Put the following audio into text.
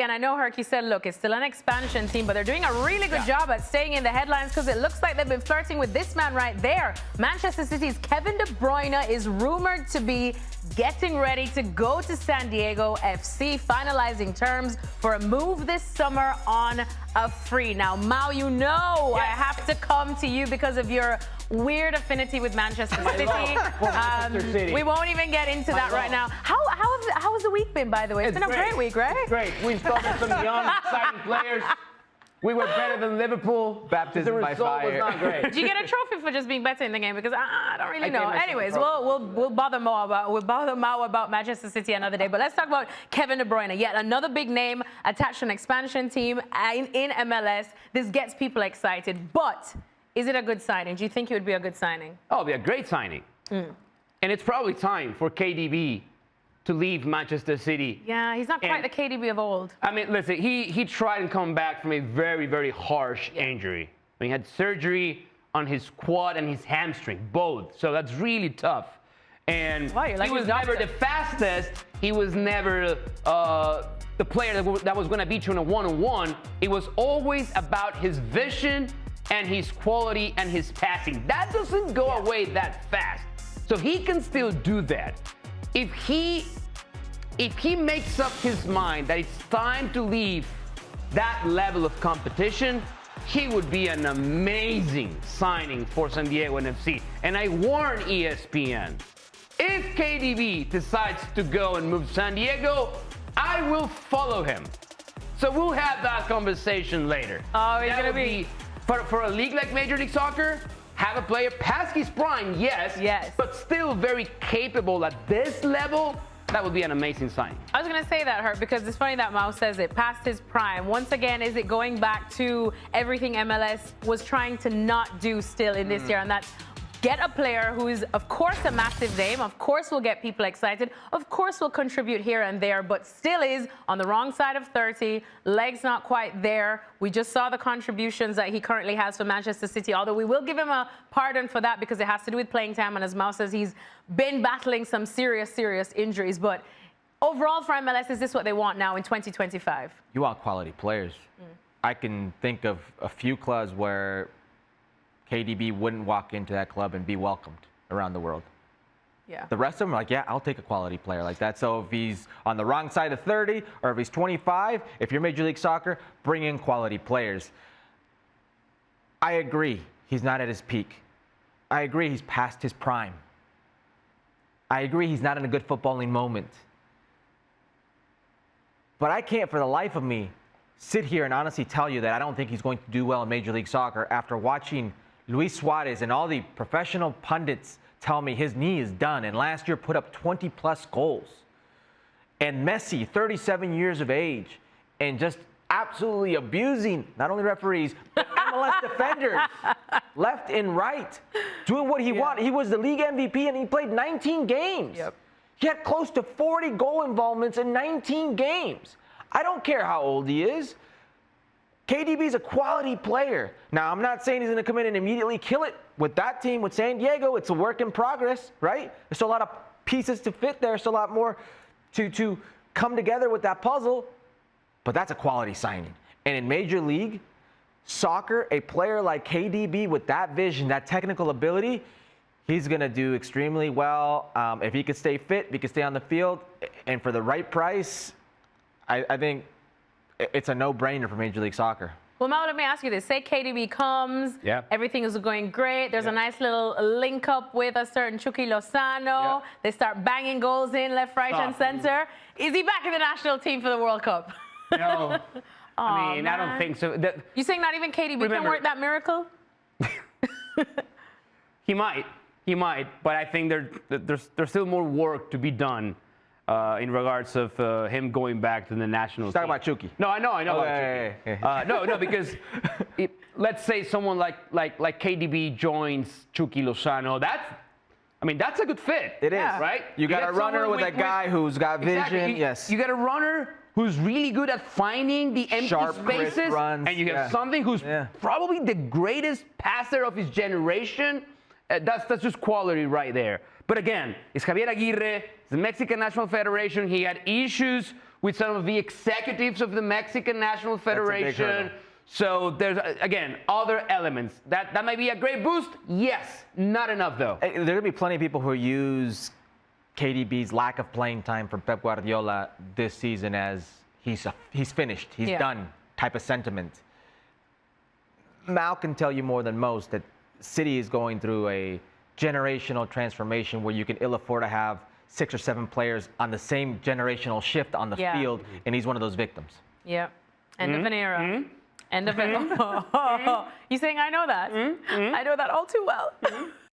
And I know Herky said, look, it's still an expansion team, but they're doing a really good job at staying in the headlines because it looks like they've been flirting with this man right there. Manchester City's Kevin De Bruyne is rumored to be getting ready to go to San Diego FC, finalizing terms for a move this summer on a free. Now, Mao, you know I have to come to you because of your weird affinity with Manchester City. We won't even get into that right now. How has the week been, by the way? It's been a great week, right? It's great. We've spoken to some young, exciting players. We were better than Liverpool. Baptism by fire. The result was not great. Did you get a trophy for just being better in the game? Because I don't really know. Anyways, we'll bother Mao about Manchester City another day. But let's talk about Kevin De Bruyne. Yet another big name attached to an expansion team in MLS. This gets people excited. But is it a good signing? Do you think it would be a good signing? Oh, it'd be a great signing. And it's probably time for KDB to leave Manchester City. Yeah, he's not quite the KDB of old. I mean, listen, he tried and come back from a very, very harsh injury. He had surgery on his quad and his hamstring, both. So that's really tough. And he was never the fastest. He was never the player that was going to beat you in a one-on-one. It was always about his vision and his quality and his passing. That doesn't go away that fast. So he can still do that. If he makes up his mind that it's time to leave that level of competition, he would be an amazing signing for San Diego NFC. And I warn ESPN, if KDB decides to go and move to San Diego, I will follow him. So we'll have that conversation later. Oh, he's going to be... For a league like Major League Soccer, have a player past his prime, yes, but still very capable at this level. That would be an amazing signing. I was going to say that, Hurt, because it's funny that Mao says it, past his prime. Once again, is it going back to everything MLS was trying to not do still in this year? And that's get a player who is, of course, a massive name, of course will get people excited, of course will contribute here and there, but still is on the wrong side of 30, legs not quite there. We just saw the contributions that he currently has for Manchester City, although we will give him a pardon for that because it has to do with playing time, and as Mao says, he's been battling some serious injuries. But overall for MLS, is this what they want now in 2025? You want quality players. I can think of a few clubs where KDB wouldn't walk into that club and be welcomed around the world. Yeah. The rest of them are like, yeah, I'll take a quality player like that. So if he's on the wrong side of 30 or if he's 25, if you're Major League Soccer, bring in quality players. I agree he's not at his peak. I agree he's past his prime. I agree he's not in a good footballing moment. But I can't for the life of me sit here and honestly tell you that I don't think he's going to do well in Major League Soccer after watching Luis Suarez and all the professional pundits tell me his knee is done, and last year put up 20-plus goals. And Messi, 37 years of age, and just absolutely abusing not only referees, but MLS defenders, left and right, doing what he wanted. He was the league MVP, and he played 19 games. He had close to 40 goal involvements in 19 games. I don't care how old he is. KDB's a quality player. Now, I'm not saying he's going to come in and immediately kill it with that team, with San Diego. It's a work in progress, right? There's still a lot of pieces to fit there. Still a lot more to come together with that puzzle. But that's a quality signing. And in Major League Soccer, a player like KDB with that vision, that technical ability, he's going to do extremely well. If he could stay fit, if he could stay on the field, and for the right price, I think it's a no-brainer for Major League Soccer. Well, Mao, let me ask you this. Say KDB comes, everything is going great. There's a nice little link up with a certain Chucky Lozano. They start banging goals in left, right, and center. Is he back in the national team for the World Cup? No. I mean, I don't think so. You saying not even KDB can work that miracle? He might, but I think there's still more work to be done. In regards of him going back to the national team. Talking about Chucky. No, I know about Chucky. No, because let's say someone like KDB joins Chucky Lozano. That's a good fit. It is, right? You got a runner with a guy who's got vision. Exactly. Yes. You got a runner who's really good at finding the empty spaces, runs, and you have something who's probably the greatest passer of his generation. That's just quality right there. But again, it's Javier Aguirre, the Mexican National Federation. He had issues with some of the executives of the Mexican National Federation. hurdle. So there's, again, other elements. That might be a great boost. Yes, not enough, though. There are going to be plenty of people who use KDB's lack of playing time for Pep Guardiola this season as he's finished, he's done type of sentiment. Mal can tell you more than most that City is going through a generational transformation where you can ill afford to have 6 or 7 players on the same generational shift on the field, and he's one of those victims. Yep. End of an era. End of it. You saying I know that? I know that all too well.